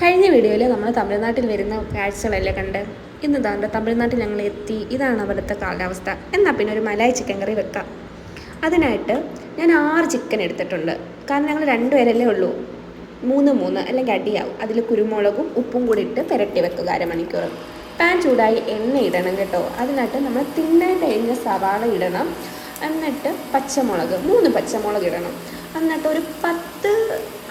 കഴിഞ്ഞ വീഡിയോയിൽ നമ്മൾ തമിഴ്നാട്ടിൽ വരുന്ന കാഴ്ചകളല്ലേ കണ്ട്. ഇന്ന് താണ്ട തമിഴ്നാട്ടിൽ ഞങ്ങൾ എത്തി. ഇതാണ് അവിടുത്തെ കാലാവസ്ഥ. എന്നാൽ പിന്നെ ഒരു മലായി ചിക്കൻ കറി വെക്കാം. അതിനായിട്ട് ഞാൻ 6 ചിക്കൻ എടുത്തിട്ടുണ്ട്. കാരണം ഞങ്ങൾ 2 പേരല്ലേ ഉള്ളൂ. 3 അല്ലെങ്കിൽ അടിയാവും. അതിൽ കുരുമുളകും ഉപ്പും കൂടി ഇട്ട് പുരട്ടി വെക്കുക അരമണിക്കൂർ. പാൻ ചൂടായി എണ്ണ ഇടണം കേട്ടോ. അതിനായിട്ട് നമ്മൾ തിന്നായിട്ട് എരിഞ്ഞ സവാള ഇടണം. എന്നിട്ട് പച്ചമുളക് 3 പച്ചമുളക് ഇടണം. എന്നിട്ട് ഒരു 10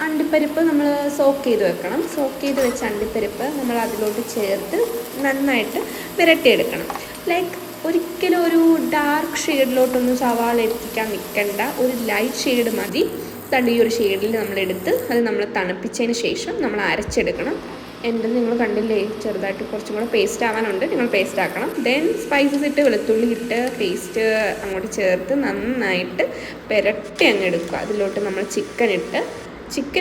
അണ്ടിപ്പരിപ്പ് നമ്മൾ സോക്ക് ചെയ്ത് വെക്കണം. സോക്ക് ചെയ്ത് വെച്ച അണ്ടിപ്പരിപ്പ് നമ്മൾ അതിലോട്ട് ചേർത്ത് നന്നായിട്ട് പുരട്ടിയെടുക്കണം. ലൈക്ക് ഒരിക്കലും ഒരു ഡാർക്ക് ഷെയ്ഡിലോട്ടൊന്നും സവാള എത്തിക്കാൻ നിൽക്കണ്ട. ഒരു ലൈറ്റ് ഷെയ്ഡ് മതി. തണ്ട് ഈ ഒരു ഷെയ്ഡിൽ നമ്മളെടുത്ത് അത് നമ്മൾ തണുപ്പിച്ചതിന് ശേഷം നമ്മൾ അരച്ചെടുക്കണം. എൻ്റെ നിങ്ങൾ കണ്ടില്ലേ, ചെറുതായിട്ട് കുറച്ചും കൂടെ പേസ്റ്റ് ആവാനുണ്ട്. നിങ്ങൾ പേസ്റ്റ് ആക്കണം. ദെൻ സ്പൈസസ് ഇട്ട് വെളുത്തുള്ളി ഇട്ട് പേസ്റ്റ് അങ്ങോട്ട് ചേർത്ത് നന്നായിട്ട് പുരട്ടി അങ്ങ് എടുക്കുക. അതിലോട്ട് നമ്മൾ ചിക്കൻ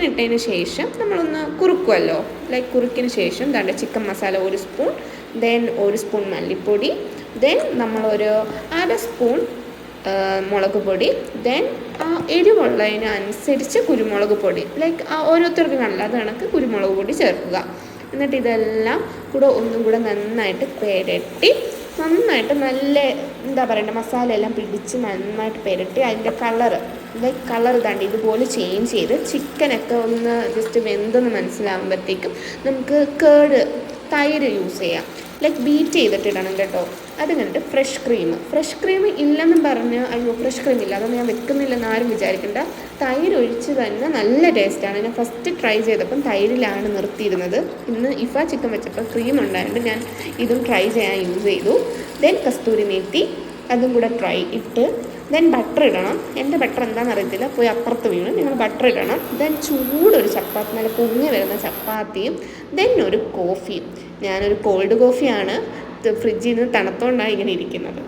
ഇട്ടതിന് ശേഷം നമ്മളൊന്ന് കുറുക്കുമല്ലോ. ലൈക്ക് കുറുക്കിന് ശേഷം ദാണ്ട് chicken masala 1 spoon, then 1 spoon മല്ലിപ്പൊടി, ദെൻ നമ്മളൊരു 1/2 സ്പൂൺ മുളക് പൊടി, ദെൻ എരിവുള്ളതിനനുസരിച്ച് കുരുമുളക് പൊടി. ലൈക്ക് ഓരോരുത്തർക്കും കാണില്ല, അത് കണക്ക് കുരുമുളക് പൊടി ചേർക്കുക. എന്നിട്ട് ഇതെല്ലാം കൂടെ ഒന്നും കൂടെ നന്നായിട്ട് പുരട്ടി നന്നായിട്ട് നല്ല എന്താ പറയണ്ടേ മസാല എല്ലാം പിടിച്ച് നന്നായിട്ട് പുരട്ടി അതിൻ്റെ കളർ താണ്ടി ഇതുപോലെ ചേഞ്ച് ചെയ്ത് ചിക്കനൊക്കെ ഒന്ന് ജസ്റ്റ് വെന്തെന്ന് മനസ്സിലാകുമ്പോഴത്തേക്കും നമുക്ക് തൈര് യൂസ് ചെയ്യാം. ലൈക്ക് ബീറ്റ് ചെയ്തിട്ടിടണം കേട്ടോ. അത് കണ്ടിട്ട് ഫ്രഷ് ക്രീം ഇല്ലെന്നും പറഞ്ഞ് അയ്യോ ഫ്രഷ് ക്രീം ഇല്ല അതൊന്നും ഞാൻ വെക്കുന്നില്ലെന്ന് ആരും വിചാരിക്കണ്ട. തൈര് ഒഴിച്ച് തന്നെ നല്ല ടേസ്റ്റാണ്. ഞാൻ ഫസ്റ്റ് ട്രൈ ചെയ്തപ്പം തൈരിലാണ് നിർത്തിയിരുന്നത്. ഇന്ന് ഇഫ ചിക്കൻ വെച്ചപ്പോൾ ക്രീം ഉണ്ടായതുകൊണ്ട് ഞാൻ ഇതും ട്രൈ ചെയ്യാൻ യൂസ് ചെയ്തു. ദെൻ കസ്തൂരി മേത്തി അതും കൂടെ ദെൻ ബട്ടർ ഇടണം. എൻ്റെ ബട്ടർ എന്താണെന്ന് അറിയത്തില്ല, പോയി അപ്പുറത്ത് വീണ്. നിങ്ങൾ ബട്ടർ ഇടണം. ദെൻ ചൂടൊരു ചപ്പാത്തി, നല്ല പൊങ്ങി വരുന്ന ചപ്പാത്തിയും, ദെൻ ഒരു കോഫിയും. ഞാനൊരു കോൾഡ് കോഫിയാണ്, ഫ്രിഡ്ജിൽ നിന്ന് തണുത്തോണ്ടാണ് ഇങ്ങനെ ഇരിക്കുന്നത്.